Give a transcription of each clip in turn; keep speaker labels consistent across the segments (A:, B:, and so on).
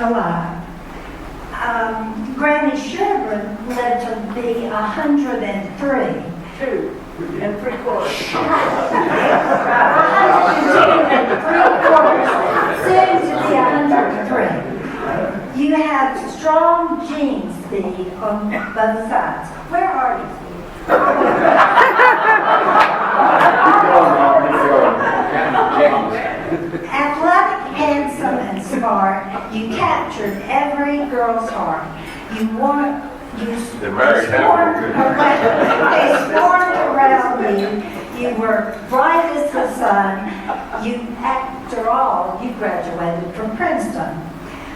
A: alive. Granny Sherburne lived to be 103.
B: 2 and 3/4.
A: 102 and 3/4, soon to be 103. You have strong genes, Steve, on both sides. Where are you, Steve? Athletic, handsome, and smart, you captured every girl's heart. They swarmed around you. You were bright as the sun. After all, you graduated from Princeton.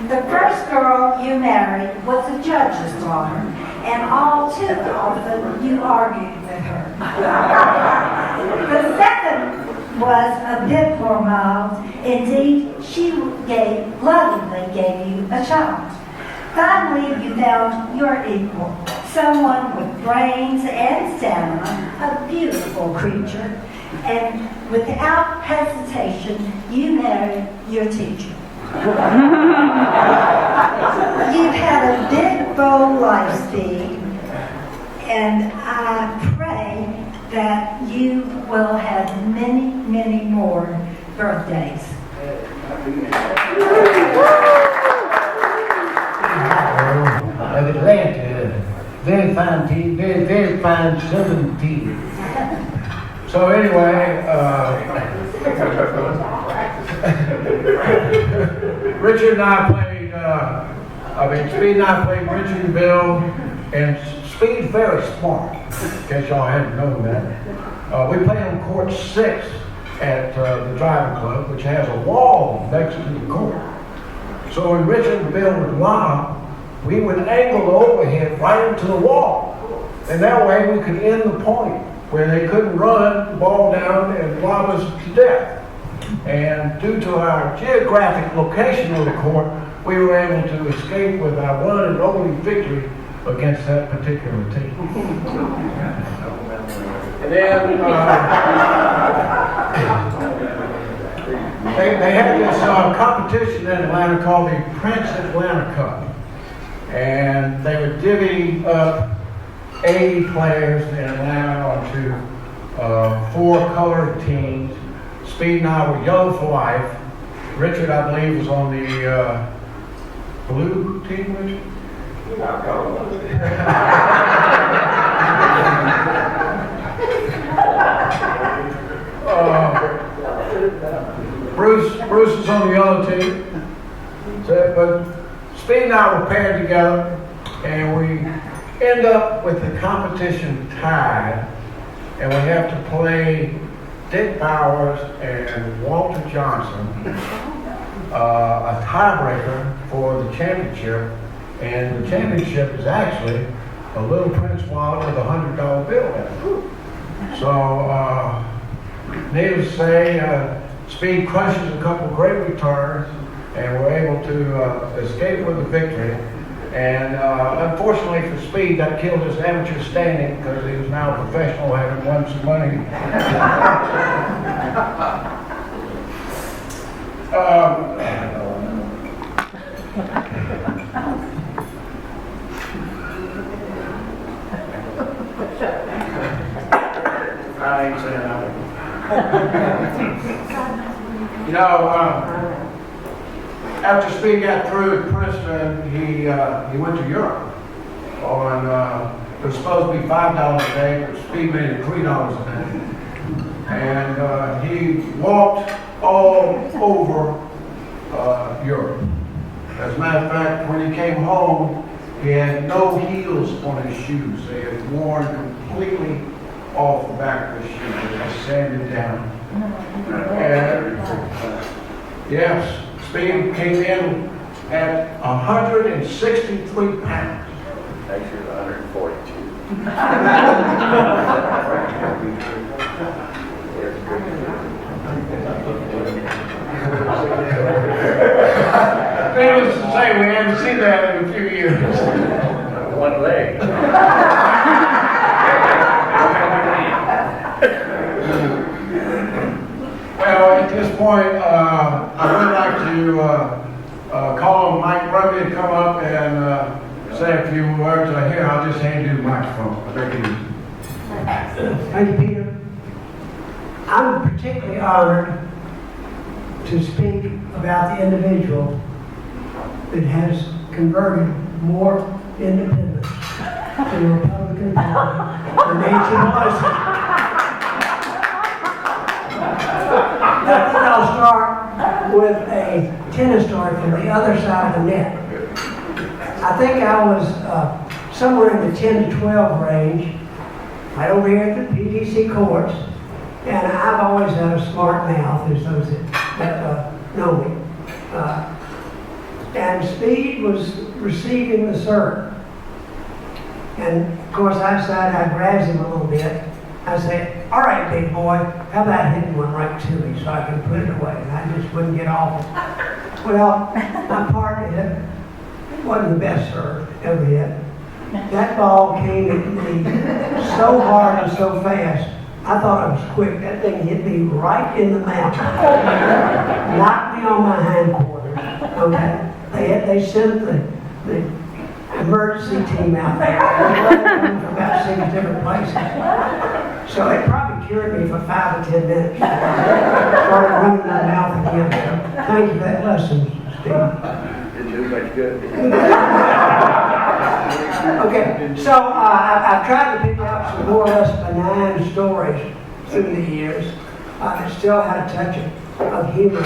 A: The first girl you married was a judge's daughter, and all too often you argued with her. The second was a bit more mild. Indeed, she lovingly gave you a child. Finally, you found your equal, someone with brains and stamina, a beautiful creature, and without hesitation, you married your teacher. You've had a big, bold life, Steve, and I pray that you will have many, many more birthdays.
C: Atlanta, very fine team, very, very fine Southern team. So anyway, Richard and I played, Speed and I played Richard and Bill, and Speed's very smart, in case y'all hadn't known that. We played on court 6 at the driving club, which has a wall next to the court. So when Richard and Bill would lob, we would angle the overhead right into the wall. And that way we could end the point where they couldn't run the ball down and lob us to death. And due to our geographic location of the court, we were able to escape with our one and only victory against that particular team. And then they had this competition in Atlanta called the Prince Atlanta Cup. And they would divvy up 80 players in Atlanta onto 4 colored teams. Speed and I were yellow for life. Richard, I believe, was on the blue team, Richard? Bruce was on the yellow team. But Speed and I were paired together, and we end up with the competition tied, and we have to play Dick Bowers and Walter Johnson, a tiebreaker for the championship, and the championship is actually a little Prince wallet with a $100 bill in it. So, needless to say, Speed crushes a couple great returns, and we're able to escape with a victory. And unfortunately for Speed, that killed his amateur standing because he was now a professional, having won some money. I ain't saying that. You know, after Speed got through at Princeton, he went to Europe. It was supposed to be $5 a day, but Speed made it $3 a day. And he walked all over Europe. As a matter of fact, when he came home, he had no heels on his shoes. They had worn completely off the back of his shoes. They were sanded down. And yes, Speed came in at 163 pounds.
D: Actually, 142.
C: Needless to say, we haven't seen that in a few years.
D: One leg.
C: Well, at this point, I would like to call on Mike Rutherford. of you to come up and say a few words here, I'll just hand you the microphone. Take it easy.
E: Thank you, Peter. I'm particularly honored to speak about the individual that has converted more independents to the Republican Party than Nancy Pelosi. I think I'll start with a tennis story from the other side of the net. I think I was somewhere in the 10 to 12 range, right over here at the PDC courts, and I've always had a smart mouth, as those that know me. And Speed was receiving the cert. And of course I decided I'd razz him a little bit. I said, all right, big boy, how about hitting one right to me so I can put it away? And I just wouldn't get off it. Well, my partner hit, wasn't the best serve ever hit. That ball came at me so hard and so fast, I thought I was quick. That thing hit me right in the mouth. Knocked me on my hindquarters. Okay? They sent the emergency team out there. From about 6 different places. So it probably cured me for 5 or 10 minutes. Started running my mouth again. So thank you for that lesson, Steve.
D: Didn't do much good.
E: Okay, so I've tried to pick out some more or less benign stories through the years that still had a touch of humor.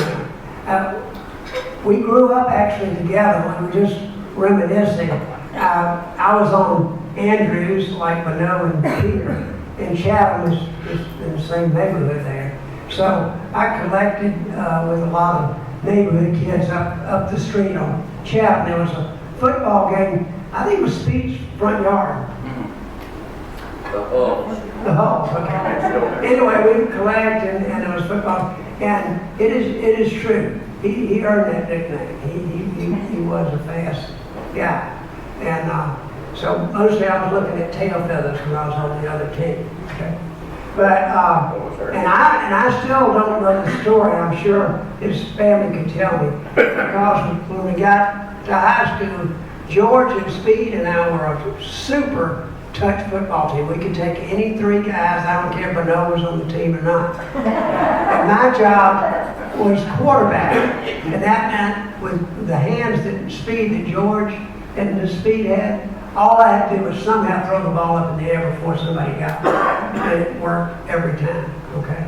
E: We grew up actually together. We were just reminiscing. I was on Andrews, like Mano and Peter, and Chatham is in the same neighborhood there. So I collected with a lot of neighborhood kids up the street on Chatham. There was a football game. I think it was Speed's front yard.
D: The Hulls.
E: The Hulls, okay. Anyway, we would collect and there was football. And it is true. He earned that nickname. He was a fast guy. And so mostly I was looking at tail feathers when I was on the other team. Okay. But and I still don't know the story. I'm sure his family could tell me. Because when we got to high school, George and Speed and I were a super touch football team. We could take any 3 guys, I don't care if Mano was on the team or not. And my job was quarterback. And that meant with the hands that George and the Speed had, all I had to do was somehow throw the ball up in the air before somebody got it. And it worked every time, okay?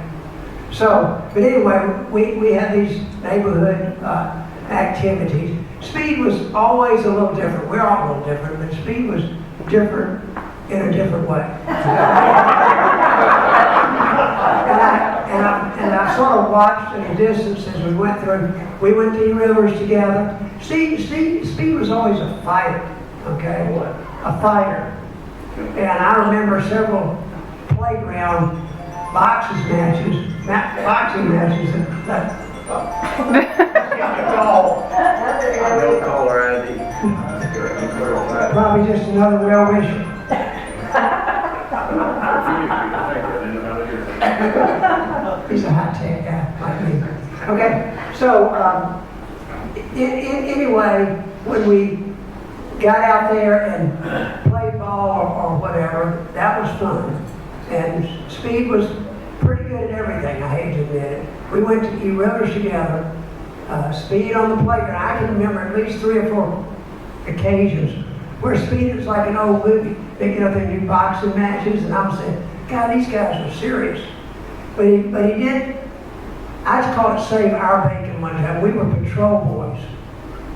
E: So, but anyway, we had these neighborhood activities. Speed was always a little different. We're all a little different, but Speed was different in a different way. and I sort of watched at a distance as we went through. We went to E-Rivers together. Speed was always a fighter, okay? A fighter. And I remember several playground boxing matches that
D: No caller ID.
E: probably just another well-wisher. He's a high-tech guy like me. Okay, so anyway, when we got out there and played ball or whatever, that was fun. And Speed was pretty good at everything, I hate to admit it. We went to E-Rivers together, Speed on the playground. I can remember at least 3 or 4 occasions where Speed was like an old movie. They get up there and do boxing matches, and I'm saying, God, these guys are serious. But he did, I call it save our bacon one time. We were patrol boys.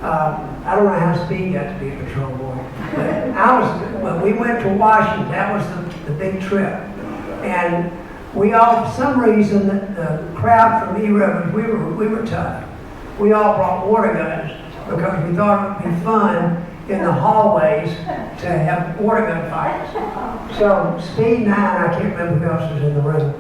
E: I don't know how Speed got to be a patrol boy. But when we went to Washington, that was the big trip. And we all, for some reason, the crowd from E-Rivers, we were tough. We all brought water guns because we thought it would be fun in the hallways to have water gun fights. So Speed and I can't remember who else was in the room.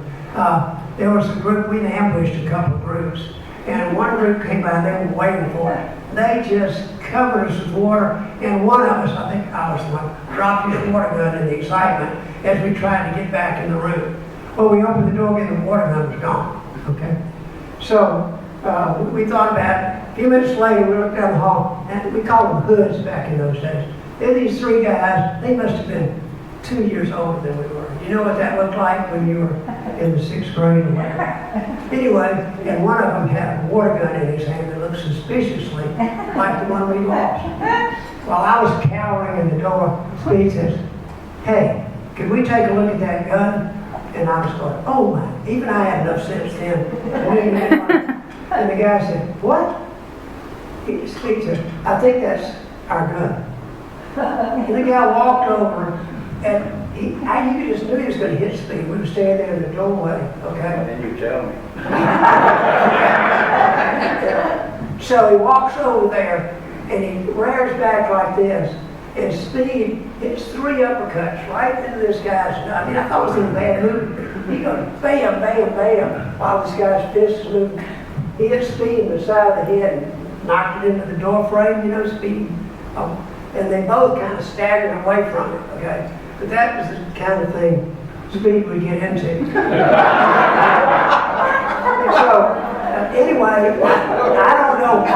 E: There was a group, we'd ambushed a couple of groups, and one group came by, they were waiting for it. They just covered us with water, and one of us, I think I was the one, dropped his water gun in the excitement as we tried to get back in the room. Well, we opened the door again, the water gun was gone, okay? So we thought about few minutes later, we looked down the hall, and we called them hoods back in those days. They're these three guys, they must have been 2 years older than we were. You know what that looked like when you were in the 6th grade or whatever? Anyway, and one of them had a water gun in his hand that looked suspiciously like the one we lost. While I was cowering in the door, Speed says, "Hey, could we take a look at that gun?" And I was going, "Oh my," even I had enough sense then. And the guy said, "What?" Speed said, "I think that's our gun." And the guy walked over, and you just knew he was going to hit Speed. We were standing there in the doorway, okay?
D: And then you tell me.
E: So he walks over there, and he rears back like this, and Speed hits 3 uppercuts right into this guy's, I mean, I thought it was in a bad mood. He goes bam, bam, bam, while this guy's fist is moving. He hit Speed in the side of the head and knocked it into the door frame, you know, Speed. And they both kind of staggered away from it, okay? But that was the kind of thing Speed would get into. So, anyway, I don't know. I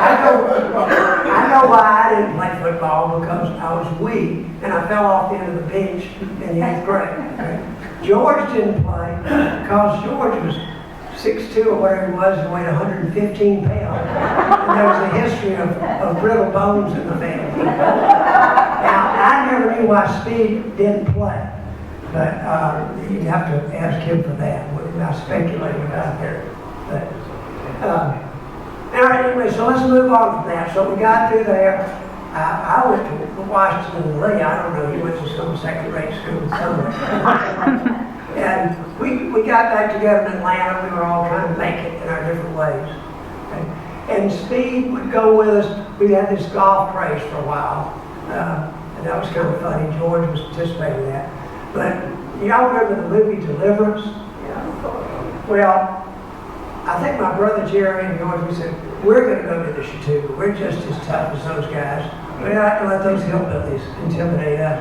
E: know why I didn't play football, because I was weak and I fell off the end of the bench in the 8th grade. Okay? George didn't play because George was 6'2" or whatever he was and weighed 115 pounds. And there was a history of brittle bones in the family. Now, I never knew why Speed didn't play, but you'd have to ask him for that. I speculated out there. But, all right, anyway, so let's move on from that. So we got through there. I went to Washington and Lee. I don't know, he went to some second-rate school somewhere. And we got back together in Atlanta. We were all trying to make it in our different ways. Okay? And Speed would go with us. We had this golf craze for a while. And that was kind of funny. George was participating in that. But y'all remember the movie Deliverance? Well, I think my brother Jerry and George, we said, we're going to go to the Chautauqua. We're just as tough as those guys. We're not going to let those hillbillies intimidate us.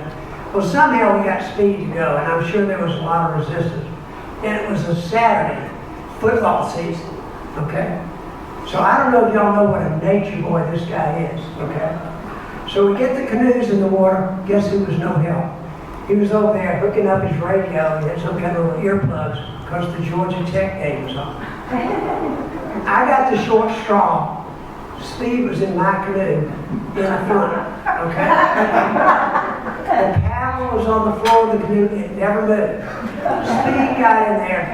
E: Well, somehow we got Speed to go, and I'm sure there was a lot of resistance. And it was a Saturday, football season, okay? So I don't know if y'all know what a nature boy this guy is, okay? So we get the canoes in the water. Guess who was no help? He was over there hooking up his radio. He had some kind of little earplugs because the Georgia Tech game was on. I got the short straw. Speed was in my canoe in the front, okay? The paddle was on the floor of the canoe. It never moved. Speed got in there.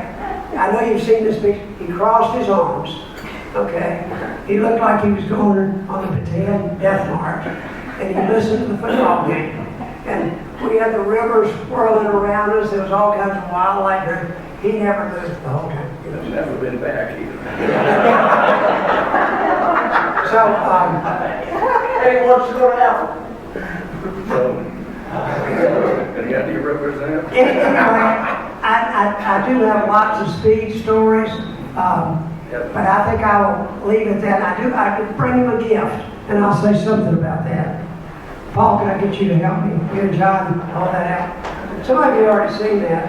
E: I know you've seen this picture. He crossed his arms, okay? He looked like he was going on the Bataan Death March. And he listened to the football game. And we had the river swirling around us. There was all kinds of wildlife there. He never moved the whole time.
D: He's never been back either.
E: So, hey, wants to go to Alpha.
D: So, any idea represent?
E: Anyway, I do have lots of Speed stories, but I think I will leave it at that. I could bring him a gift, and I'll say something about that. Paul, can I get you to help me? You and John, hold that out. Some of you already seen that.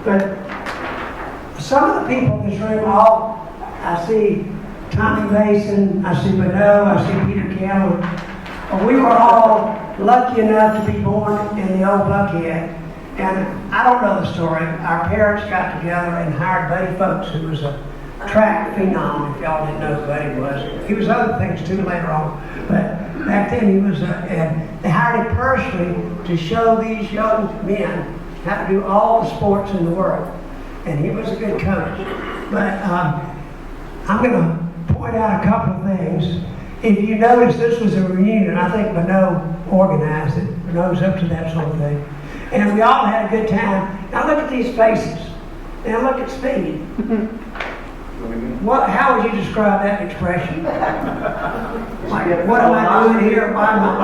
E: But some of the people in this room, I see Tommy Mason, I see Bonneau, I see Peter Campbell. We were all lucky enough to be born in the old Buckhead. And I don't know the story. Our parents got together and hired Buddy Folks, who was a track phenom, if y'all didn't know who Buddy was. He was other things too later on. But back then he was, and they hired him personally to show these young men how to do all the sports in the world. And he was a good coach. But I'm going to point out a couple of things. If you notice, this was a reunion. I think Bonneau organized it. Bonneau's up to that sort of thing. And we all had a good time. Now look at these faces. Now look at Speed. How would you describe that expression? Like, what am I doing here? Why am I?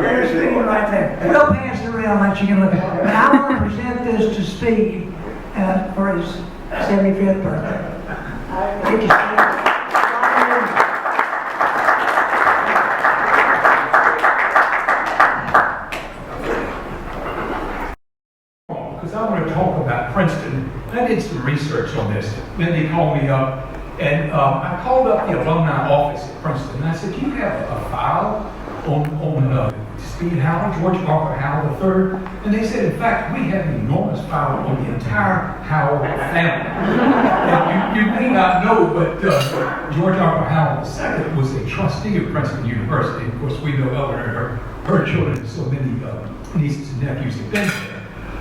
E: There's Speed right there. We'll pass it around, let you get a look at it. But I want to present this to Speed for his 75th birthday. Thank you, Speed.
F: Because I want to talk about Princeton. I did some research on this. Then they called me up And I called up the alumni office at Princeton, and I said, do you have a file on Speed Howell, George Arthur Howell III? And they said, in fact, we have an enormous file on the entire Howell family. And you may not know, but George Arthur Howell II was a trustee of Princeton University. Of course, we know Eleanor and her children, and so many nieces and nephews have been there.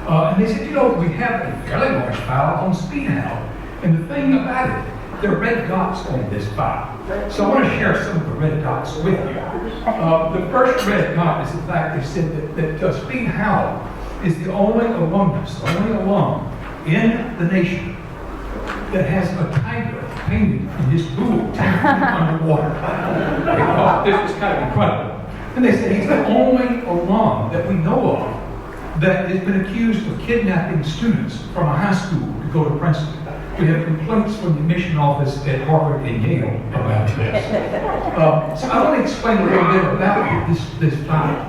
F: And they said, you know, we have a fairly large file on Speed Howell. And the thing about it, there are red dots on this file. So I want to share some of the red dots with you. The first red dot is the fact they said that Speed Howell is the only alumnus, the only alum in the nation that has a tiger painted in his pool 10 feet underwater. They thought this was kind of incredible. And they said he's the only alum that we know of that has been accused of kidnapping students from a high school to go to Princeton. We have complaints from the admission office at Harvard and Yale about this. So I want to explain a little bit about this file.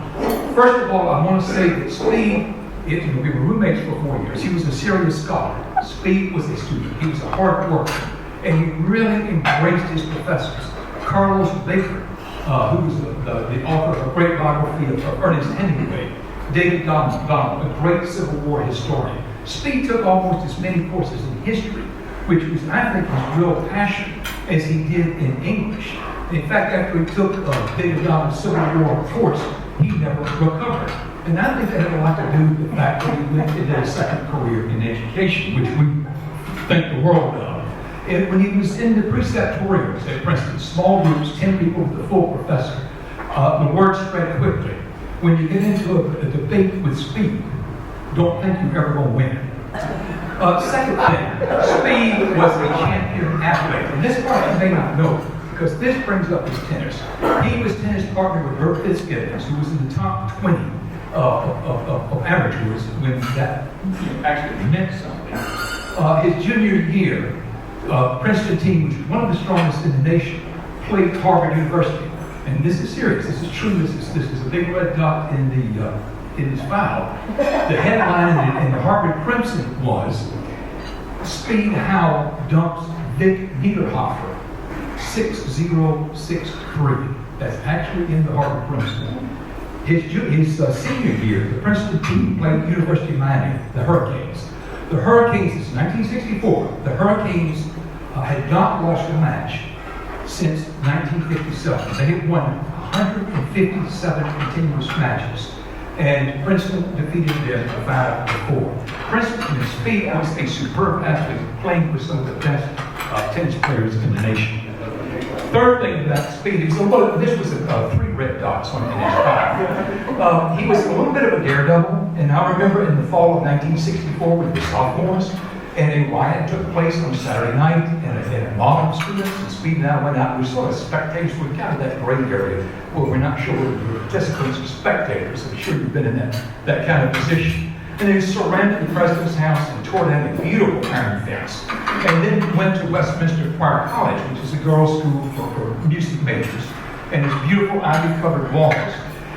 F: First of all, I want to say that Speed, we were roommates for 4 years. He was a serious scholar. Speed was a student. He was a hard worker. And he really embraced his professors. Carlos Baker, who was the author of a great biography of Ernest Hemingway. David Donald, a great Civil War historian. Speed took almost as many courses in history, which was, I think, his real passion, as he did in English. In fact, after he took David Donald's Civil War course, he never recovered. And I think that had a lot to do with the fact that he went into a second career in education, which we think the world of. And when he was in the preceptorials at Princeton, small groups, 10 people with the full professor, the word spread quickly. When you get into a debate with Speed, don't think you're ever going to win. Second thing, Speed was a champion athlete. And this part you may not know, because this brings up his tennis. He was tennis partner with Bert Fitzgibbons, who was in the top 20 of amateurs when that actually meant something. His junior year, Princeton team, which was one of the strongest in the nation, played Harvard University. And this is serious. This is true. This is a big red dot in his file. The headline in the Harvard Crimson was Speed Howell dumps Vic Niederhofer 6063. That's actually in the Harvard Crimson. His senior year, the Princeton team played University of Miami, the Hurricanes. The Hurricanes, this is 1964, the Hurricanes had not lost a match since 1957. They had won 157 continuous matches, and Princeton defeated them 5-4. Princeton and Speed was a superb athlete, playing with some of the best tennis players in the nation. Third thing about Speed, this was 3 red dots on his file. He was a little bit of a daredevil, and I remember in the fall of 1964 we were sophomores, and a riot took place on Saturday night, and a mob of students, and Speed and I went out. We were sort of spectators. We were kind of that gray area where we're not sure whether we were participants or spectators. I'm sure you've been in that kind of position. And they surrounded the president's house and tore down a beautiful iron fence. And then went to Westminster Choir College, which is a girls' school for music majors, and its beautiful ivy-covered walls.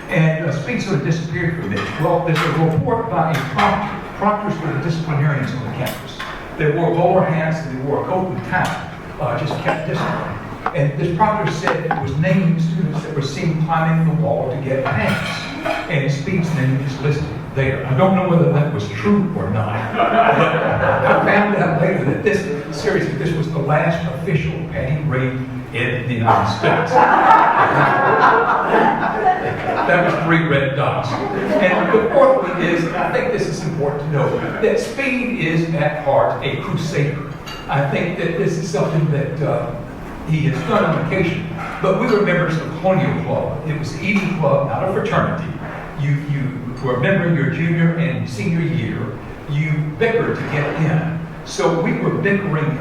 F: And Speed sort of disappeared from this. Well, there's a report by a proctor. Proctors were the disciplinarians on the campus. They wore bowler hats and they wore a coat and tie, just kept discipline. And this proctor said it was naming students that were seen climbing the wall to get pants. And Speed's name is listed there. I don't know whether that was true or not. But I found out later that this was the last official panty raid in the United States. That was 3 red dots. And the fourth one is, I think this is important to know, that Speed is at heart a crusader. I think that this is something that he has done on occasion. But we were members of the Colonial Club. It was the evening club, not a fraternity. You were a member in your junior and senior year. You bickered to get in. So we were bickering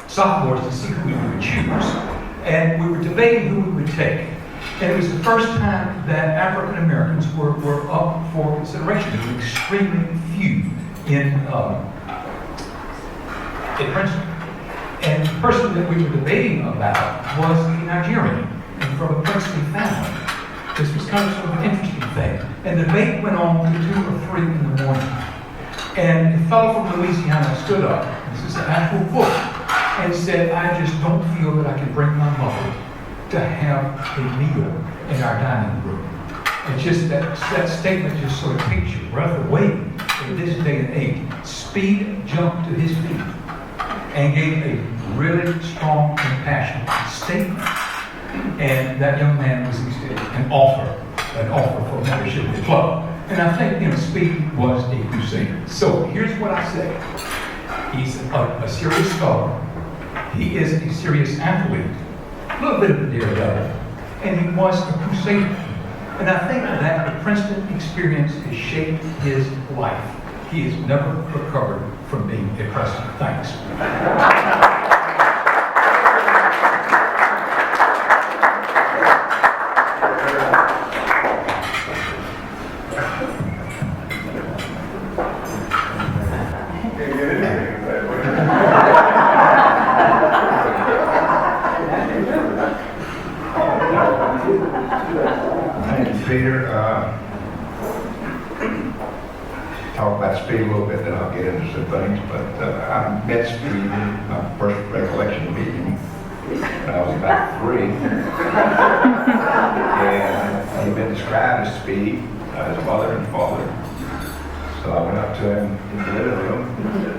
F: sophomores to see who we would choose. And we were debating who we would take. And it was the first time that African Americans were up for consideration. There were extremely few in Princeton. And the person that we were debating about was a Nigerian and from a Princeton family. This was kind of sort of an interesting thing. And the debate went on to 2 or 3 in the morning. And a fellow from Louisiana stood up. This is an actual book. and said, I just don't feel that I can bring my mother to have a meal in our dining room. And just that statement just sort of takes you breath away in this day and age. Speed jumped to his feet and gave a really strong, compassionate statement. And that young man was extended an offer for membership in the club. And I think, Speed was a crusader. So here's what I say. He's a serious scholar. He is a serious athlete. A little bit of a daredevil. And he was a crusader. And I think that the Princeton experience has shaped his life. He has never recovered from being a Preston. Thanks.
G: Thank you, Peter. Talk about Speed a little bit, then I'll get into some things. But I met Speed, my first recollection of meeting him when I was about 3. And he'd been described as Speed, his mother and father. So I went up to him in the living room.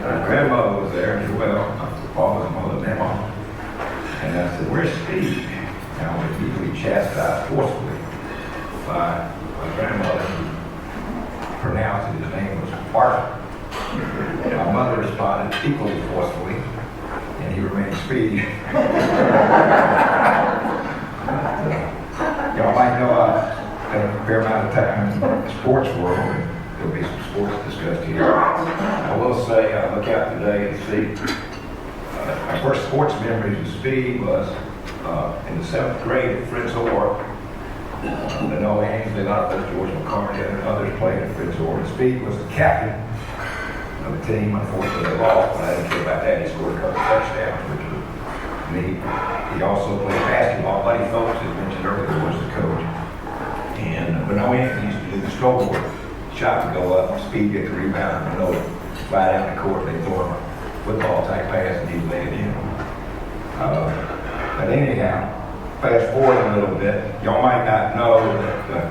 G: My grandmother was there as well, my father's mother, Mama. And I said, "Where's Speed?" And I was usually chastised forcefully by my grandmother, who pronounced it, his name was Arthur. My mother responded equally forcefully, and he remained Speed. Y'all might know I spent a fair amount of time in the sports world, and there'll be some sports discussed here. I will say, I look out today and see my first sports memories of Speed was in the 7th grade at Fritz Orr. I know Ainsley Luther, George McCartney, and others played at Fritz Orr. And Speed was the captain of the team. Unfortunately, they lost, but I didn't care about that. He scored a couple touchdowns, which was neat. He also played basketball. Buddy Phillips, as mentioned earlier, was the coach. And Benoit Anthony used to do the scoreboard. Shot would go up, Speed get the rebound, and Benoit fly down the court. They throw him a football type pass, and he'd lay it in. But anyhow, fast forward a little bit, y'all might not know that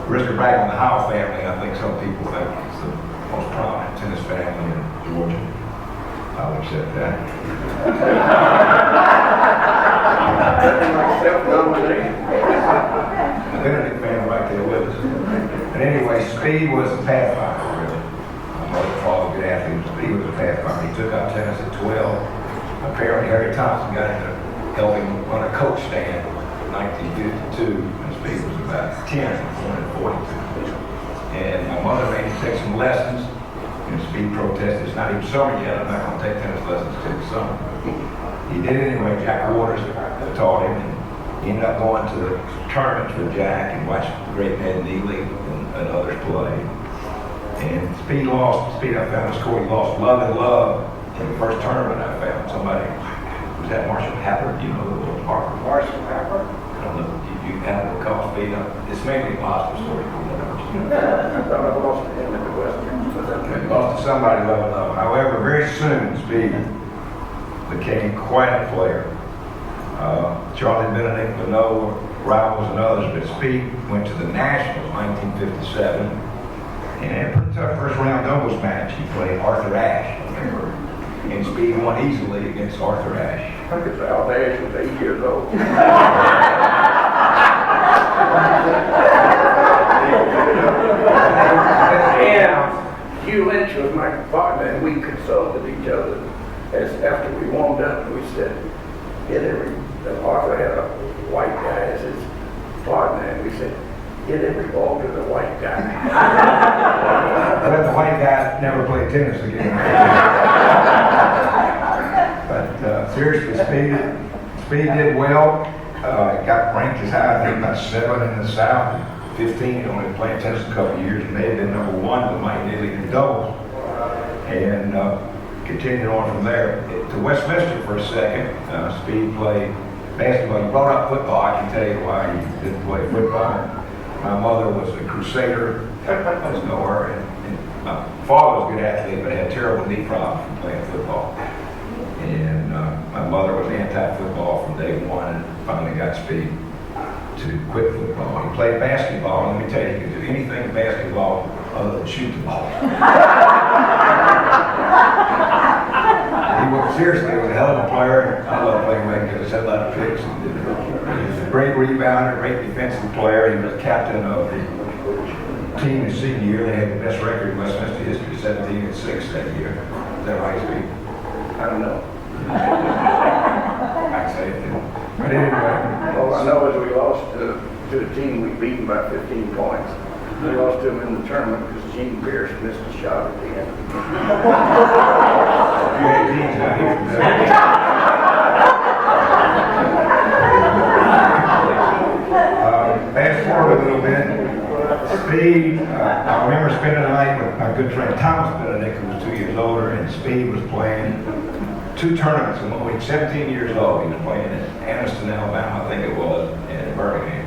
G: Brisker Bragg on the Howe family, I think some people think it's the most prominent tennis family in Georgia. I'll accept that.
D: Self-nominated.
G: The Benedict family right there with us. But anyway, Speed was a pathfinder, really. My mother and father, good athlete. Speed was a pathfinder. He took up tennis at 12. Apparently, Harry Thompson got him to help him run a coach stand in 1952, and Speed was about 10 when he was 42. And my mother made him take some lessons, and Speed protested, "It's not even summer yet, I'm not going to take tennis lessons till the summer." He did it anyway. Jack Waters taught him, and he ended up going to the tournaments with Jack and watched the great Ned Neely and others play. And Speed lost, I found the score, he lost Love and Love. In the first tournament, I found somebody, was that Marshall Happer? You know the little Harper? Marshall Happer? I don't know, you have to call Speed up. It's mainly a positive story.
D: I thought I lost him at the Western.
G: He lost to somebody level up. However, very soon, Speed became quite a player. Charlie Benedict, Manoa, rivals and others, but Speed went to the Nationals in 1957. And in a pretty tough first round doubles match, he played Arthur Ashe, and Speed won easily against Arthur Ashe.
D: I think Al Dash was 8 years old. And Hugh Lynch was my partner, and we consulted each other as after we warmed up. We said, Arthur had a white guy as his partner, and we said, hit every ball to the white guy.
G: But the white guy never played tennis again. But seriously, Speed did well. Got ranked as high, I think about 7 in the South, 15. Only played tennis a couple of years, and they had been number 1 with Mike Neely in doubles. And continued on from there. To Westminster for a second, Speed played basketball. You brought up football. I can tell you why he didn't play football. My mother was a crusader, as know her, and my father was a good athlete, but had terrible knee problems from playing football. And my mother was anti-football from day one and finally got Speed to quit football. He played basketball, and let me tell you, he could do anything in basketball other than shoot the ball. Seriously, he was a hell of a player. I love playing with him because he had a lot of picks. He was a great rebounder, great defensive player. He was captain of the team his senior year. They had the best record in Westminster history, 17-6 that year. Is that right, Steve?
D: I don't know.
G: I'd say it didn't. But anyway.
D: All I know is we lost to the team we beat by 15 points. We lost to them in the tournament because Gene Pierce missed a shot at the end.
G: You had Gene's out here from fast forward a little bit. Speed, I remember spending the night with my good friend Thomas Benedict, who was 2 years older, and Speed was playing 2 tournaments. And when he was 17 years old, he was playing in Anniston, Alabama, I think it was, and Birmingham.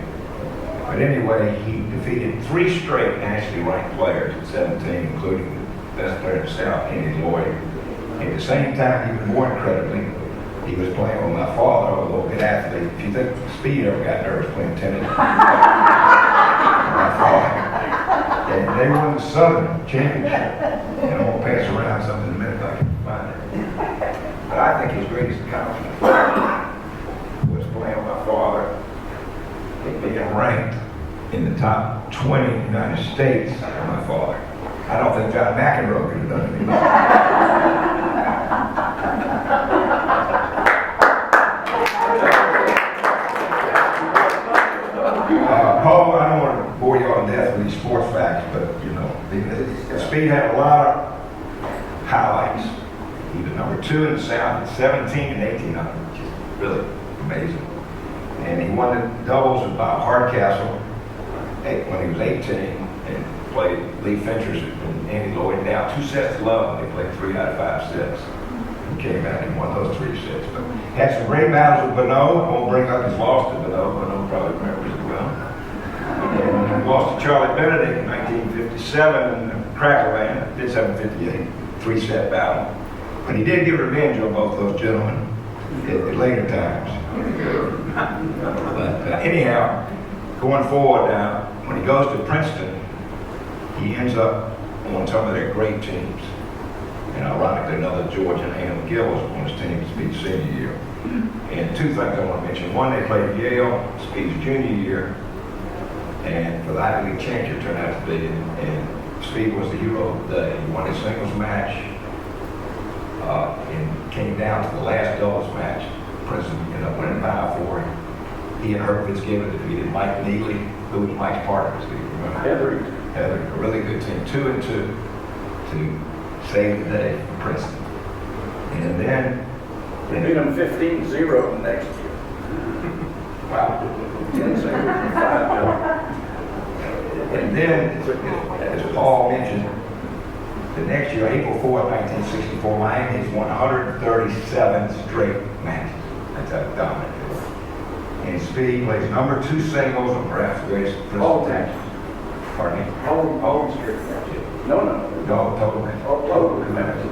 G: But anyway, he defeated 3 straight nationally ranked players at 17, including the best player in the South, Kenny Lloyd. At the same time, even more incredibly, he was playing with my father, a little good athlete. If you think Speed ever got nervous playing tennis, my father. And they won the Southern Championship. And I'm going to pass around something in a minute if I can find it. But I think his greatest accomplishment was playing with my father, being ranked in the top 20 in the United States for my father. I don't think John McEnroe could have done it either. Paul, I don't want to bore you all to death with these sports facts, but you know, Speed had a lot of highlights. He was number 2 in the South at 17 and 1800, which is really amazing. And he won the doubles with Bob Hardcastle when he was 18 and played Lee Finchers and Andy Lloyd down 2 sets to love, and they played 3 out of 5 sets. He came back and won those 3 sets. But had some great battles with Bonneau. I won't bring up his loss to Bonneau. Bonneau probably remembers it well. And he lost to Charlie Benedict in 1957 in the Cracker Land, did 758, 3-set battle. But he did get revenge on both those gentlemen at later times. But anyhow, going forward now, when he goes to Princeton, he ends up on some of their great teams. And ironically, another Georgian, Ann McGill, was on his team Speed's senior year. And 2 things I want to mention. One, they played at Yale, Speed's junior year, and for the Ivy League championship turned out to be, and Speed was the hero of the day. He won his singles match, and came down to the last doubles match. Princeton ended up winning 5-4. He and Herb Fitzgibbon defeated Mike Neely, who was Mike's partner, Steve, remember? Heather, a really good team, 2-2 to save the day for Princeton. And then
D: We beat them 15-0 the next year.
G: wow.
D: 10 singles and 5 doubles.
G: And then, as Paul mentioned, the next year, April 4th, 1964, Miami has won 137 straight matches. That's how dominant it is. And Speed plays number 2 singles and perhaps the greatest
D: All
G: Princeton
D: matches.
G: match. Pardon me?
D: Home street matches. No.
G: No, total match.
D: Total matches.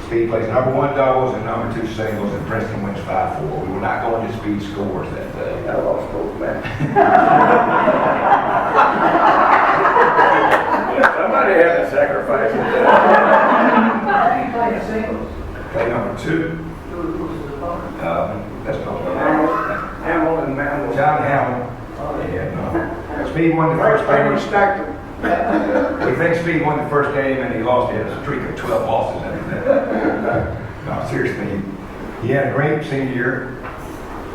G: Speed plays number 1 doubles and number 2 singles, and Princeton wins 5-4. We were not going to Speed scores that day.
D: I lost both matches. Somebody had to sacrifice it.
G: Play number 2. That's not
D: Hamill and Mantle.
G: John Hamill. And Speed won the first game. We think Speed won the first game and he lost. He had a streak of 12 losses after that. No, seriously, he had a great senior year.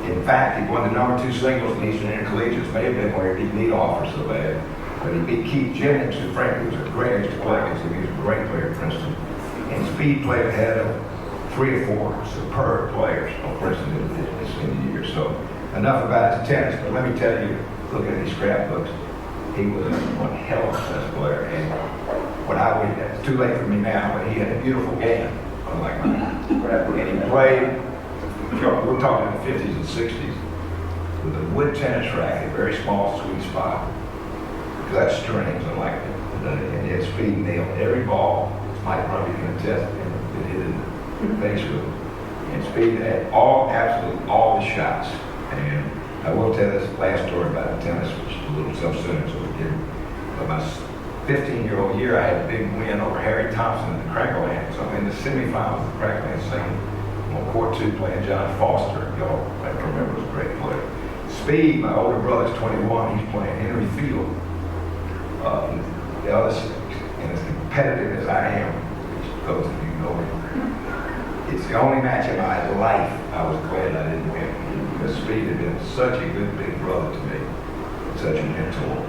G: In fact, he won the number 2 singles in Eastern Intercollegiate. May have been where he didn't need offers so bad. But he beat Keith Jennings, who frankly was a great age to play against him. He was a great player at Princeton. And Speed played ahead of 3 or 4 superb players on Princeton in his senior year. So enough about his tennis, but let me tell you, looking at these scrapbooks, he was one hell of a tennis player. And when I went, it's too late for me now, but he had a beautiful game, unlike mine. And he played, we're talking in the 50s and 60s, with a wood tennis racket, a very small, sweet spot. Gut strings, unlike it. And yet Speed nailed every ball. Mike probably can attest and hit it in the face with him. And Speed had absolutely all the shots. And I will tell this last story about tennis, which is a little self-centered, so we give. But my 15-year-old year, I had a big win over Harry Thompson in the Crackleland. So I'm in the semifinals of the Crackleland singing on court 2 playing John Foster. Y'all might remember, was a great player. Speed, my older brother's 21, he's playing Henry Field. The other, and as competitive as I am, which those of you know me, it's the only match in my life I was glad I didn't win. Because Speed had been such a good big brother to me, such a mentor,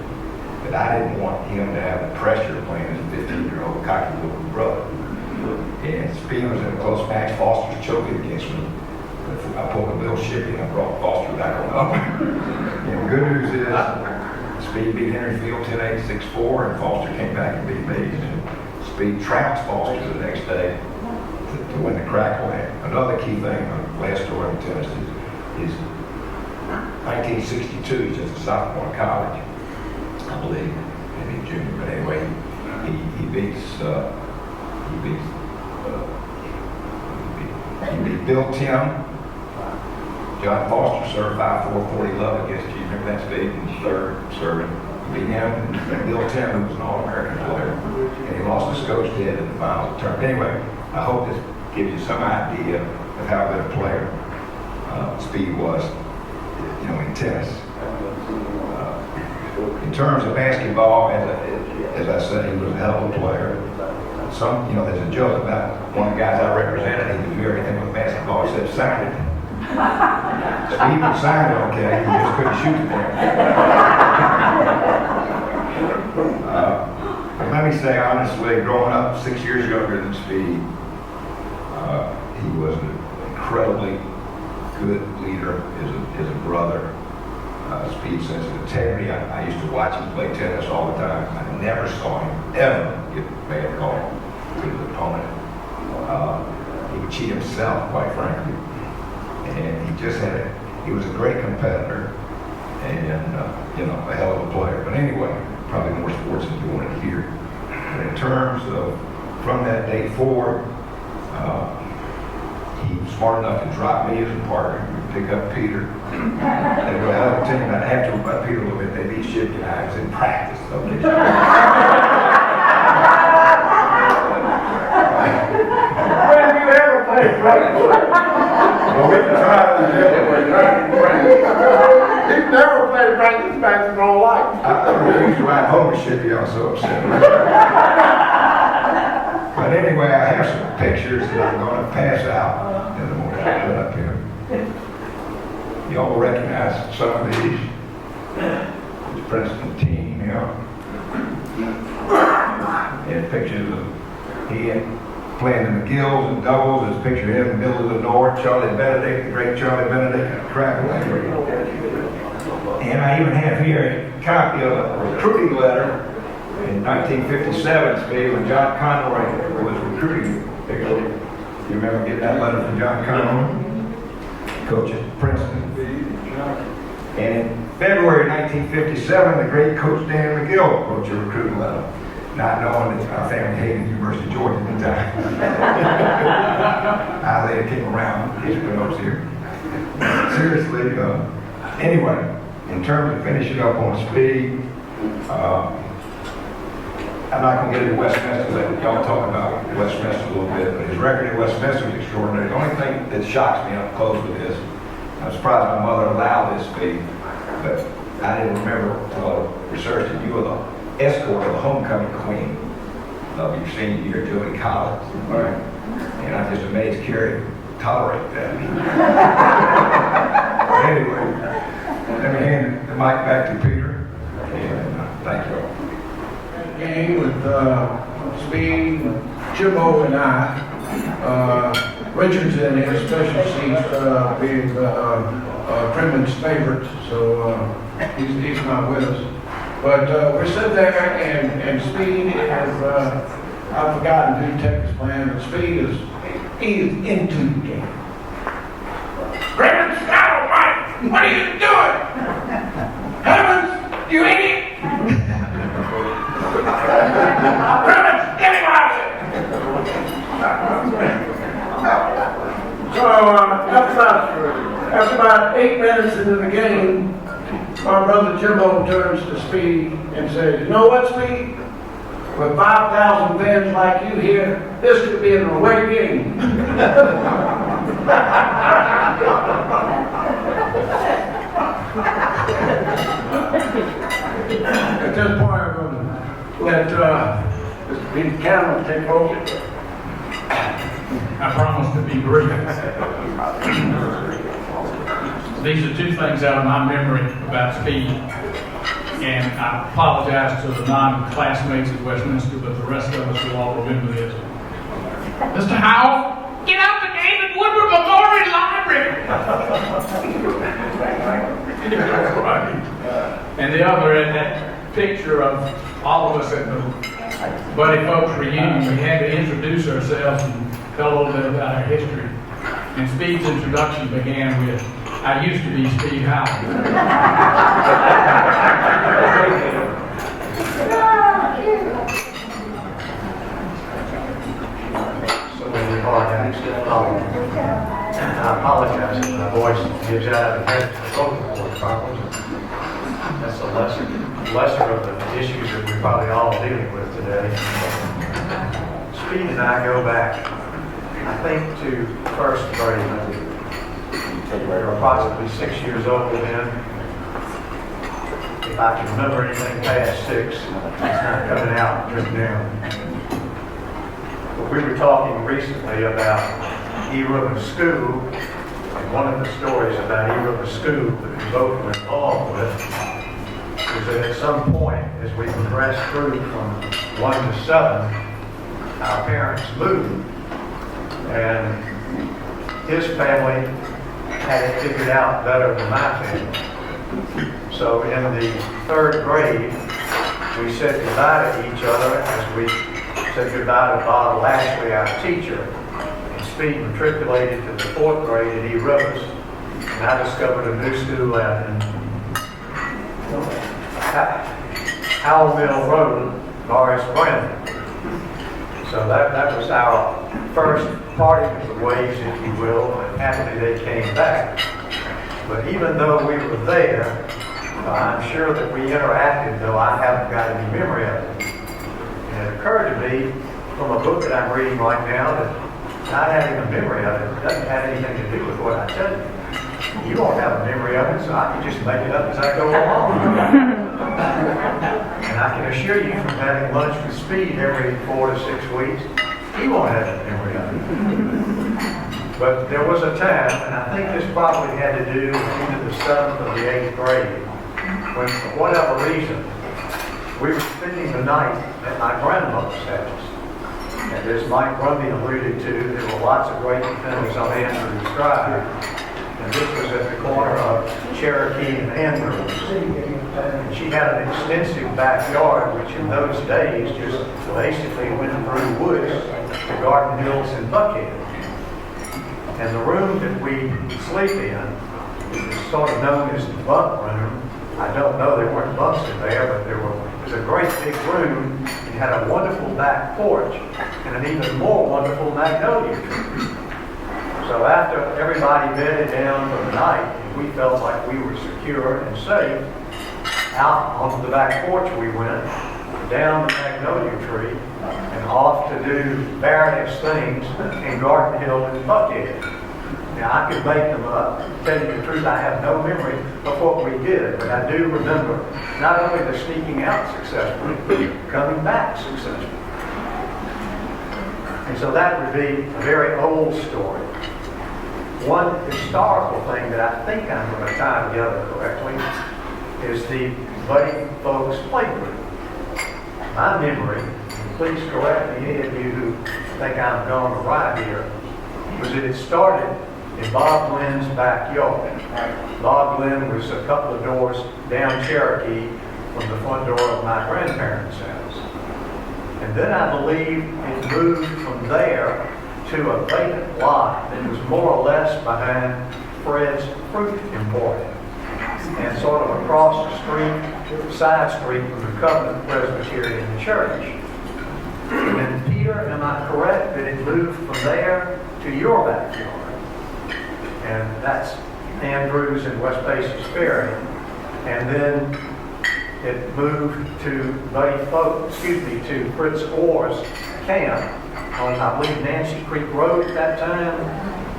G: that I didn't want him to have the pressure of playing as a 15-year-old cocky little brother. And Speed was in a close match. Foster's choking against me. I pulled a Bill Shippey and I brought Foster back on up. And the good news is, Speed beat Henry Field 10-8, 6-4, and Foster came back and beat me. And Speed trounced Foster the next day to win the Crackleland. Another key thing, last story in tennis is 1962. He's just a sophomore in college, I believe, maybe a junior. But anyway, he beats Bill Tim. John Foster served 5-4, 40 love against you. Remember that, Steve? In third serving. He beat him and Bill Tim, who was an All-American player. And he lost to Scotia Head in the final term. Anyway, I hope this gives you some idea of how good a player Speed was, in tennis. In terms of basketball, as I said, he was a hell of a player. There's a joke about one of the guys I represented. He could do everything with basketball except sign it. Steve could sign it okay, he just couldn't shoot it there. But let me say honestly, growing up 6 years younger than Speed, he was an incredibly good leader as a brother. Speed sense of integrity. I used to watch him play tennis all the time. I never saw him ever get a bad call to his opponent. He would cheat himself, quite frankly. And he was a great competitor and, a hell of a player. But anyway, probably more sports than doing it here. But in terms of, from that day forward, he was smart enough to drop me as a partner, pick up Peter. And I'll tell you about after about Peter a little bit, they beat Shipke and I was in practice. Okay.
D: When have you ever played practice?
G: Well, we can try to do it.
D: He's never played practice match his whole life.
G: I refuse to ride home with Shipke, I was so upset. But anyway, I have some pictures that I'm going to pass out in the morning. I'll put up here. You all recognize some of these. It's Princeton team, And pictures of he playing the McGills and doubles. There's a picture of him in the middle of the North. Charlie Benedict, the great Charlie Benedict, Crackleland. And I even have here a copy of a recruiting letter in 1957, Speed, when John Conroy was recruiting. You remember getting that letter from John Conroy, coach at Princeton. And in February 1957, the great coach Dan McGill wrote your recruiting letter, not knowing that our family hated the University of Georgia at the time. I later came around, these notes here. Seriously, anyway, in terms of finishing up on Speed, I'm not going to get into Westminster, let y'all talk about Westminster a little bit, but his record at Westminster is extraordinary. The only thing that shocks me, and I'll close with this, I'm surprised my mother allowed this Speed, but I didn't remember until I researched it. You were the escort of the homecoming queen of your senior year, Jody Collins. Right? And I'm just amazed Carrie tolerate that. Anyway, let me hand the mic back to Peter, and thank you all.
C: Game with Speed, Jimbo, and I. Richardson in his special seats being Crimmon's favorite, so he's not with us. But we're sitting there, and Speed has, I've forgotten who Texas plan, but Speed is into the game. Crimmins, God almighty, what are you doing? Heavens, you idiot! Crimmins, get him out of here! So minutes into the game, our brother Jimbo turns to Speed and says, "You know what, Speed? With 5,000 fans like you here, this could be an away game." At this point, I'm going to let Mr. Pete Cameron take over.
H: I promise to be brief. These are two things out of my memory about Speed, and I apologize to the non-classmates at Westminster, but the rest of us will all remember this. Mr. Howell, get out the game at Woodward Memorial Library! Right. And the other, in that picture of all of us at the Buddy Folks reunion, we had to introduce ourselves and tell a little bit about our history. And Speed's introduction began with, "I used to be Steve Howell."
I: So many hard acts to follow. I apologize if my voice gives out of the head to the vocal cord problems. That's a lesser of the issues that we're probably all dealing with today. Speed and I go back, I think, to first grade. We were approximately 6 years old then. If I can remember anything past 6, it's not coming out and written down. But we were talking recently about E. Rubin School, and one of the stories about E. Rubin School that we both were involved with was that at some point, as we progressed through from 1 to 7, our parents moved, and his family had it figured out better than my family. So in the 3rd grade, we said goodbye to each other as we said goodbye to Bob Lashley, our teacher. And Speed matriculated to the 4th grade at E. Rivers. And I discovered a new school out in Howell Mill Road, Morris Brandon. So that was our first parting of the ways, if you will, and happily they came back. But even though we were there, I'm sure that we interacted, though I haven't got any memory of it. And it occurred to me from a book that I'm reading right now that not having a memory of it doesn't have anything to do with what I tell you. You won't have a memory of it, so I can just make it up as I go along. And I can assure you from having lunch with Speed every 4 to 6 weeks, he won't have a memory of it. But there was a time, and I think this probably had to do with either the 7th or the 8th grade, when for whatever reason, we were spending the night at my grandmother's house. And as Mike Grundy alluded to, there were lots of great dependents on Andrews Drive. And this was at the corner of Cherokee and Andrews. And she had an extensive backyard, which in those days just basically went through woods to Garden Hills and Buckhead. And the room that we sleep in is sort of known as the bunk room. I don't know, there weren't bunks in there, but it was a great big room. It had a wonderful back porch and an even more wonderful magnolia tree. So after everybody bedded down for the night, and we felt like we were secure and safe, out onto the back porch we went, down the magnolia tree, and off to do various things in Garden Hill and Buckhead. Now, I could make them up. To tell you the truth, I have no memory of what we did, but I do remember not only the sneaking out successfully, but coming back successfully. And so that would be a very old story. One historical thing that I think I'm going to tie together correctly is the Buddy Folks Playgroup. My memory, and please correct me, any of you who think I'm going right here, was that it started in Bob Lynn's backyard. Bob Lynn was a couple of doors down Cherokee from the front door of my grandparents' house. And then I believe it moved from there to a vacant lot that was more or less behind Fred's Fruit Emporium and sort of across the street, side street from the Covenant Presbyterian Church. And Peter, am I correct that it moved from there to your backyard? And that's Andrews and West Paces Ferry. And then it moved to to Fritz Orr's camp on, I believe, Nancy Creek Road at that time,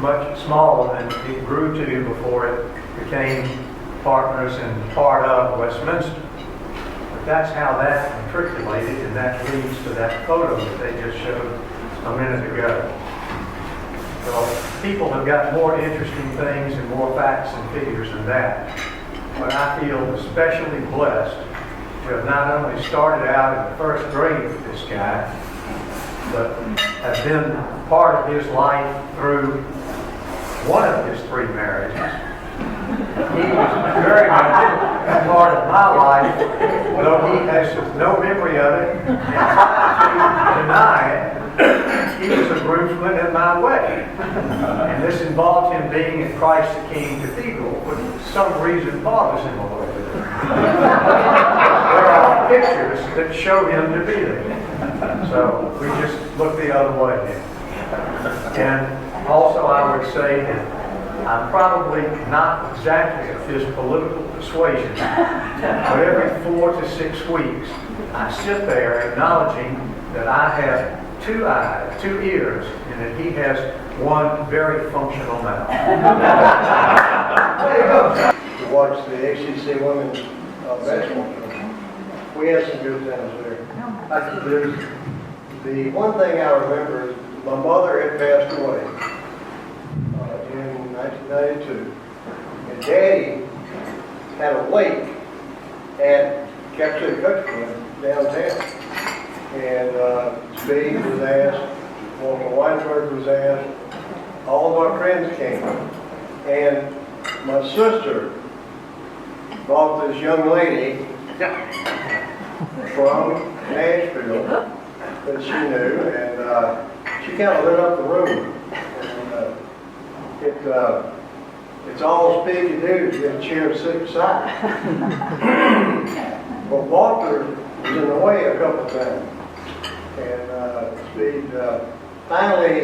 I: much smaller than it grew to before it became partners and part of Westminster. But that's how that matriculated, and that leads to that photo that they just showed a minute ago. So people have got more interesting things and more facts and figures than that. But I feel especially blessed to have not only started out in the first grade with this guy, but have been part of his life through one of his 3 marriages. He was very much a part of my life, though he has no memory of it and tried to deny it. He was a groomsman at my wedding. And this involved him being at Christ the King Cathedral, which for some reason bothers him a little bit. There are pictures that show him to be there. So we just look the other way. And also I would say that I'm probably not exactly of his political persuasion, but every 4 to 6 weeks I sit there acknowledging that I have 2 eyes, 2 ears, and that he has 1 very functional mouth.
J: To watch the ACC women's basketball tournament. We had some good times there. The one thing I remember is my mother had passed away in 1992, and Daddy had a lake at Cap City Country Club downtown. And Speed was asked, Walter Weinberg was asked, all of our friends came. And my sister brought this young lady from Nashville that she knew, and she kind of lit up the room. And it's all Speed can do is get a chair and sit beside. But Walter was in the way a couple of times. And Speed, finally,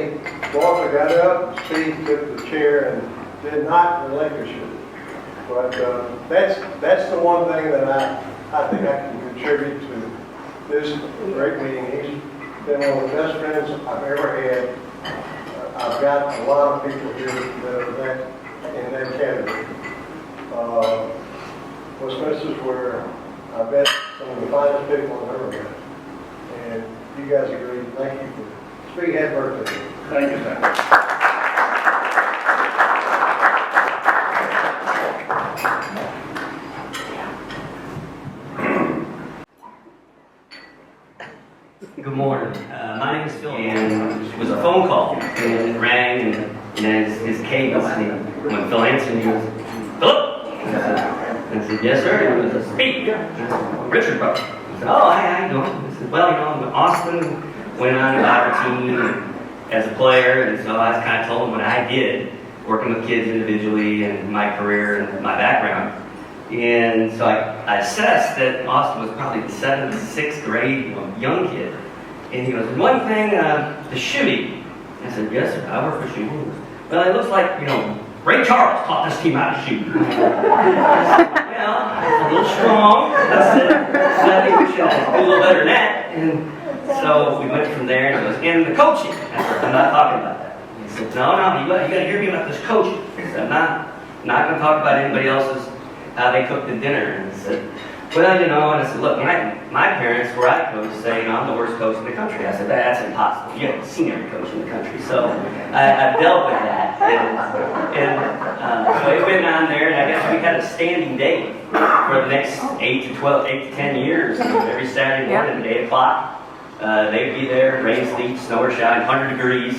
J: Walter got up, Speed took the chair and did not relinquish it. But that's the one thing that I think I can contribute to this great meeting. He's been one of the best friends I've ever had. I've got a lot of people here that are in that category. Westminster's where I've met some of the finest people I've ever met. And you guys agree. Thank you for Speed. Happy birthday.
D: Thank you, sir.
K: Good morning. My name is Phil, and it was a phone call, and it rang, and his case, and when Phil answered, he was, "Philip?" I said, "Yes, sir." And it was a Speed. Richard brother. I said, "Oh, how you doing?" I said, "Well, I'm in Austin, went on to our team as a player," and so I kind of told him what I did, working with kids individually and my career and my background. And so I assessed that Austin was probably the 7th, 6th grade young kid. And he goes, "One thing, the shooting." I said, "Yes, sir, I work for shooting." "Well, it looks like, Ray Charles taught this team how to shoot." I said, "Well, it's a little strong." I said, "I think we should do a little better than that." And so we went from there, and it was in the coaching. I said, "I'm not talking about that." He said, No, you got to hear me about this coaching." I said, "I'm not going to talk about anybody else's, how they cook the dinner." And I said, "Well, and I said, look, my parents, where I coach, say, I'm the worst coach in the country." I said, "That's impossible. You haven't seen every coach in the country." So I've dealt with that. And so it went on there, and I guess we had a standing date for the next 8 to 10 years. Every Saturday morning at 8 o'clock, they'd be there, rain, sleet, snow or shine, 100 degrees,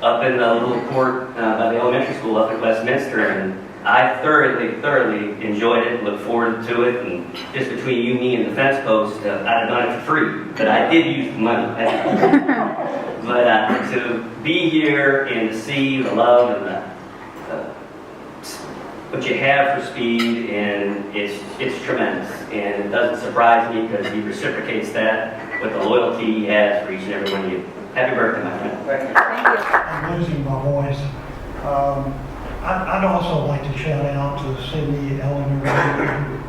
K: up in the little court by the elementary school up at Westminster. And I thoroughly enjoyed it, looked forward to it, and just between you, me, and the fence post, I'd have done it for free, but I did use the money. But to be here and to see the love and what you have for Speed, and it's tremendous, and it doesn't surprise me because he reciprocates that with the loyalty he has for each and every one of you. Happy birthday, my friend.
D: Thank you.
J: I'm losing my voice.
L: I'd also like to shout out to Cindy, Eleanor,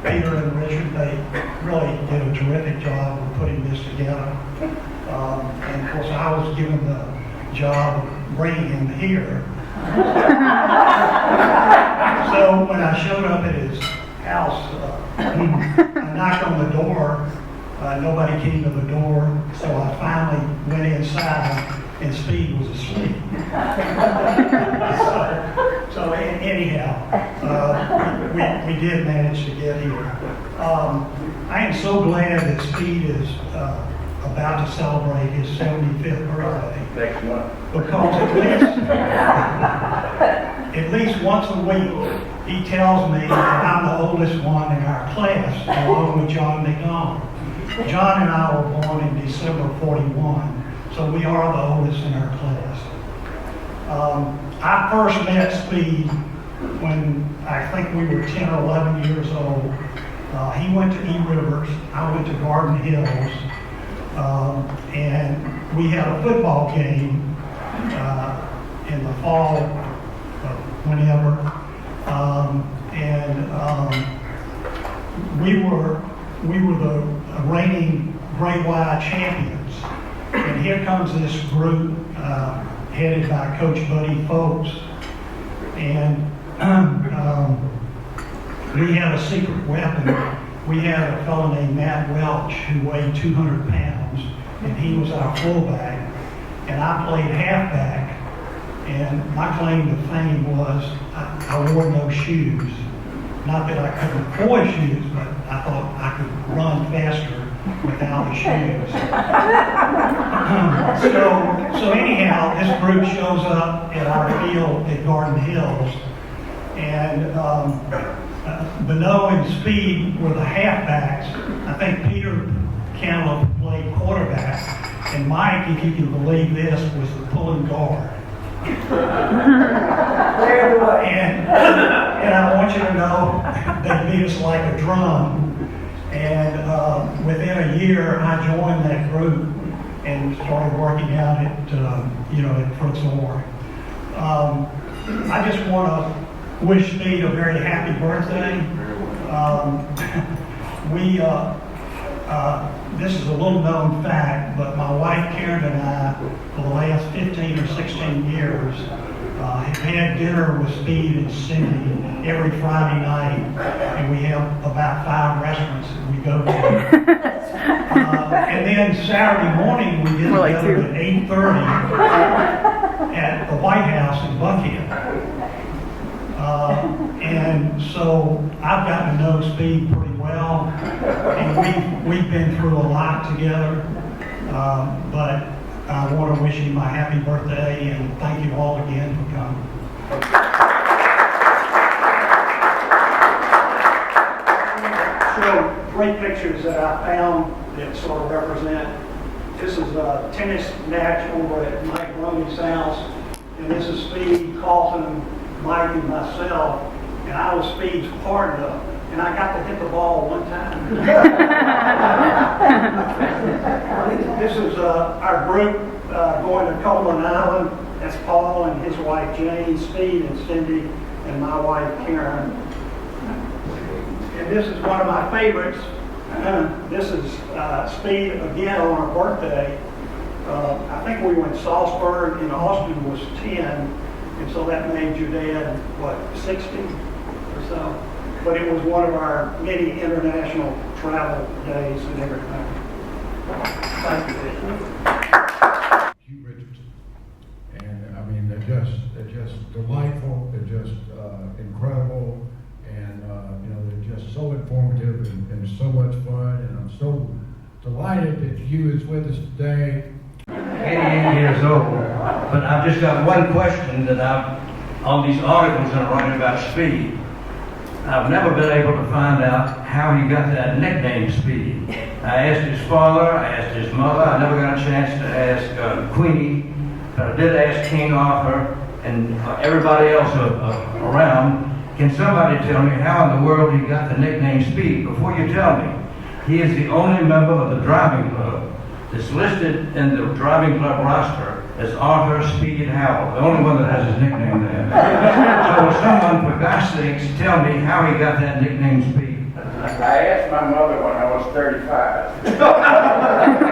L: Peter, and Richard. They really did a terrific job of putting this together. And of course, I was given the job of bringing him here. So when I showed up at his house, I knocked on the door. Nobody came to the door, so I finally went inside, and Speed was asleep. So anyhow, we did manage to get here. I am so glad that Speed is about to celebrate his 75th birthday.
D: Next month.
L: Because at least once a week, he tells me that I'm the oldest one in our class, along with John McDonald. John and I were born in December '41, so we are the oldest in our class. I first met Speed when I think we were 10 or 11 years old. He went to E Rivers, I went to Garden Hills, and we had a football game in the fall of whenever, we were the reigning Great Wide champions. And here comes this group headed by Coach Buddy Folks, and we had a secret weapon. We had a fellow named Matt Welch who weighed 200 pounds, and he was our fullback, and I played halfback. And my claim to fame was I wore no shoes. Not that I couldn't afford shoes, but I thought I could run faster without the shoes. So anyhow, this group shows up at our field at Garden Hills, and Beno and Speed were the halfbacks. I think Peter Cantaloupe played quarterback, and Mike, if you can believe this, was the pulling guard. And I want you to know they beat us like a drum. And within a year, I joined that group and started working out at Fritz Orr. I just want to wish Speed a very happy birthday. This is a little known fact, but my wife Karen and I, for the last 15 or 16 years, have had dinner with Speed and Cindy every Friday night, and we have about 5 restaurants that we go to. And then Saturday morning, we get together at 8:30 at the White House in Buckhead. And so I've gotten to know Speed pretty well, and we've been through a lot together. But I want to wish him a happy birthday, and thank you all again for coming. So 3 pictures that I found that sort of represent. This is a tennis match over at Mike Roney's house, and this is Speed, Carlton, Mike, and myself, and I was Speed's partner, and I got to hit the ball one time. This is our group going to Coleman Island. That's Paul and his wife Jane, Speed and Cindy, and my wife Karen. And this is one of my favorites. This is Speed again on her birthday. I think we were in Salzburg, and Austin was 10, and so that made your dad, 60 or so? But it was one of our many international travel days and everything. Thank you.
C: Hugh Richardson. And I mean, they're just delightful, they're just incredible, and they're just so informative and so much fun, and I'm so delighted that Hugh is with us today.
M: 88 years old, but I've just got one question that on these articles that I'm writing about Speed. I've never been able to find out how he got that nickname Speed. I asked his father, I asked his mother, I never got a chance to ask Queenie, but I did ask King Arthur and everybody else around. Can somebody tell me how in the world he got the nickname Speed? Before you tell me, he is the only member of the driving club is listed in the driving club roster as Arthur Speed Howell, the only one that has his nickname there. So will someone, for God's sakes, tell me how he got that nickname Speed?
D: I asked my mother when I was 35.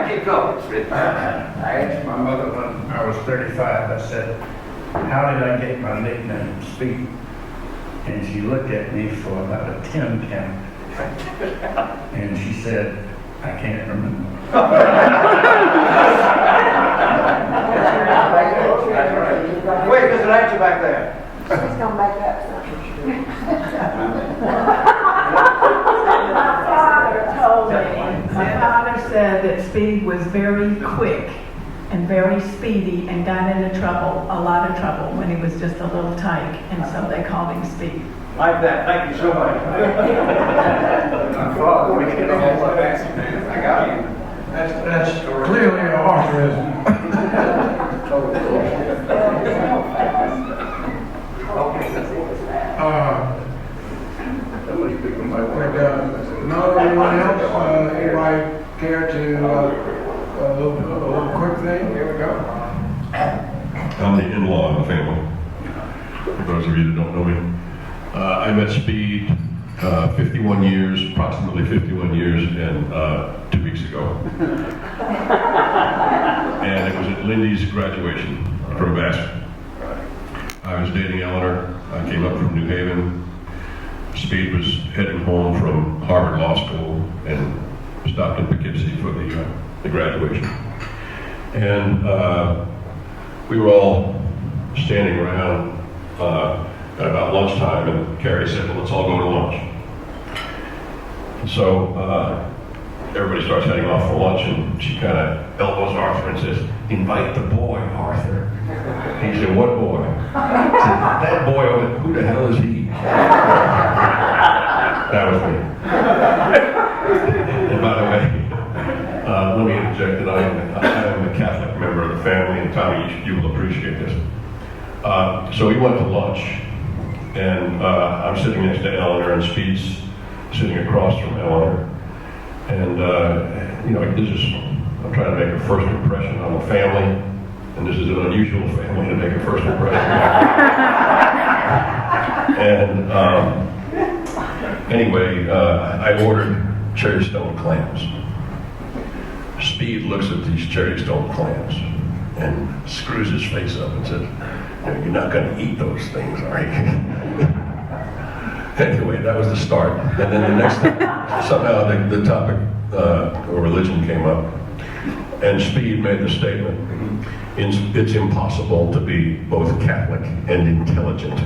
G: Keep going.
D: I asked my mother when I was 35, I said, how did I get my nickname, Speed? And she looked at me for about a 10 count. And she said, I can't remember.
I: Wait, there's an answer back there.
B: She's gonna make up My father said that Speed was very quick and very speedy and got into trouble, a lot of trouble, when he was just a little tyke, and so they called him Speed.
I: Like that, thank you so much.
D: My father, we get a whole lot of accidents. I got you.
C: That's clearly an Arthurism.
D: So many people might want
C: Would,
D: to.
C: no, anyone else, anybody care to, a little quick thing? Here we go.
N: I'm the in-law in the family, for those of you that don't know me. I met Speed 51 years, approximately 51 years, and 2 weeks ago. And it was at Lindy's graduation from Vassar. I was dating Eleanor. I came up from New Haven. Speed was heading home from Harvard Law School and stopped in Poughkeepsie for the graduation. And we were all standing around at about lunchtime, and Carrie said, well, let's all go to lunch. And so everybody starts heading off for lunch, and she kind of elbows Arthur and says, invite the boy, Arthur. He said, what boy? I said, that boy over there, who the hell is he? That was me. And by the way, let me interject that I am a Catholic member of the family, and Tommy, you will appreciate this. So we went to lunch, and I'm sitting next to Eleanor, and Speed's sitting across from Eleanor. And, you know, I'm trying to make a first impression on the family, and this is an unusual family to make a first impression. And anyway, I ordered cherry stone clams. Speed looks at these cherry stone clams and screws his face up and says, you're not going to eat those things, are you? Anyway, that was the start. And then the next time, somehow the topic of religion came up, and Speed made the statement, it's impossible to be both Catholic and intelligent.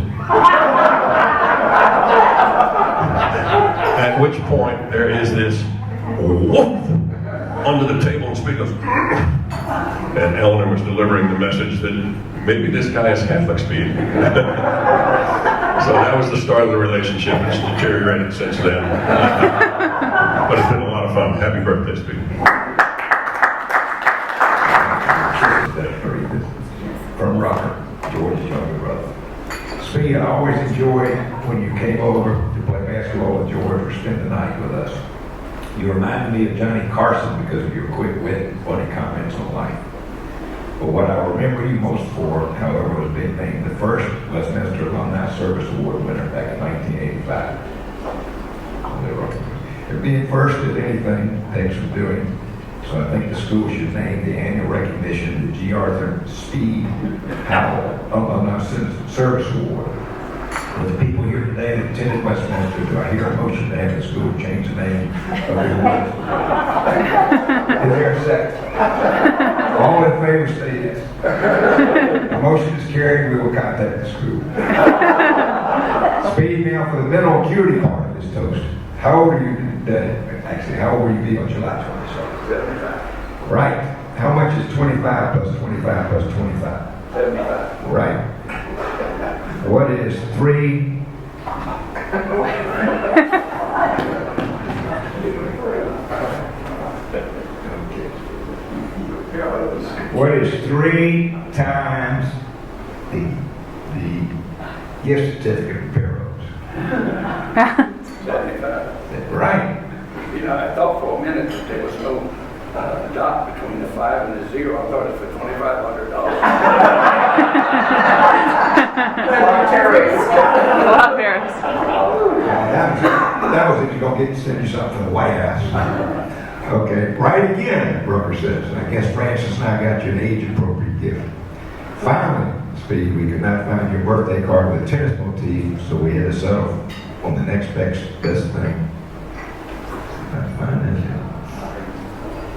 N: At which point there is this whoop under the table, and Speed goes, and Eleanor was delivering the message that maybe this guy is Catholic, Speed. So that was the start of the relationship. It's deteriorated since then. But it's been a lot of fun. Happy birthday, Speed.
G: From Robert, George's younger brother. Speed, I always enjoyed when you came over to play basketball with George or spend the night with us. You reminded me of Johnny Carson because of your quick wit and funny comments on life. But what I remember you most for, however, was being named the first Westminster Alumni Service Award winner back in 1985. And being first at anything takes some doing. So I think the school should name the annual recognition the G. Arthur Speed Howell Alumni Service Award. For the people here today that attended Westminster, do I hear a motion to have the school change the name of the award? Is there a second? All in favor say yes. The motion is carried. We will contact the school. Speed, now for the mental acuity part of this toast. How old are you today? Actually, how old will you be on July 27th? 75. Right. How much is 25 plus 25 plus 25?
D: 75.
G: Right. What is 3? What is 3 times the gift certificate of Parrot?
D: 75.
G: Right.
D: You know, I thought for a minute that there was no dot between the 5 and the 0. I thought it was for $2,500.
G: That was if you're gonna get send you something from the White House. Okay, right again, Brooker says. I guess Francis and I got you an age-appropriate gift. Finally, Speed, we could not find your birthday card with a tennis motif, so we had to settle on the next best thing. Not find this.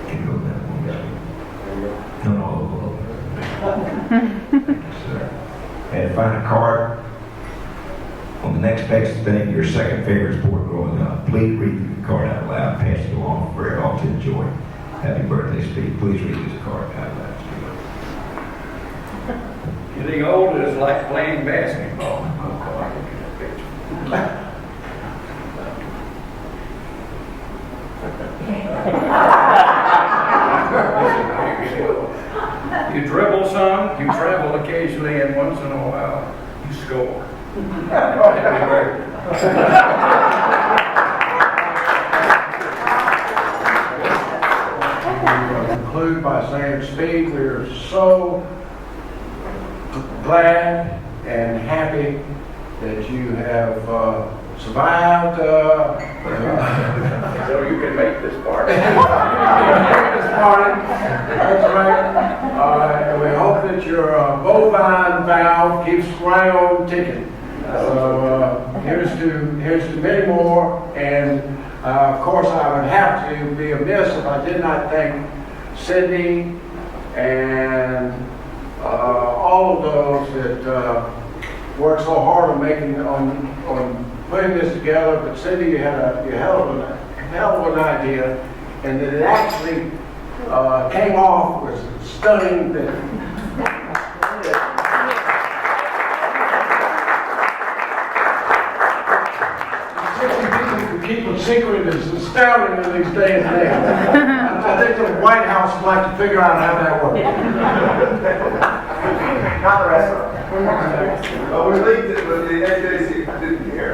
G: Can you go that one? No. Sir. Had to find a card on the next best thing, your second favorite sport growing up. Please read the card out loud, pass it along for it all to enjoy. Happy birthday, Speed. Please read this card out loud.
D: Getting older is like playing basketball. You dribble some, you travel occasionally, and once in a while, you score. Happy birthday.
C: Conclude by saying, Speed, we're so glad and happy that you have survived.
D: So you can make this party.
C: This party. That's right. And we hope that your bovine valve keeps right on ticking. So here's to many more. And of course, I would have to be amiss if I did not thank Cindy and all of those that worked so hard on putting this together. But Cindy, you had a hell of an idea, and that it actually came off was stunning. Keep a secret is astounding in these days and age. I think the White House would like to figure out how that works.
J: Not the rest of them. Oh, we leaked it, but the AJC didn't hear.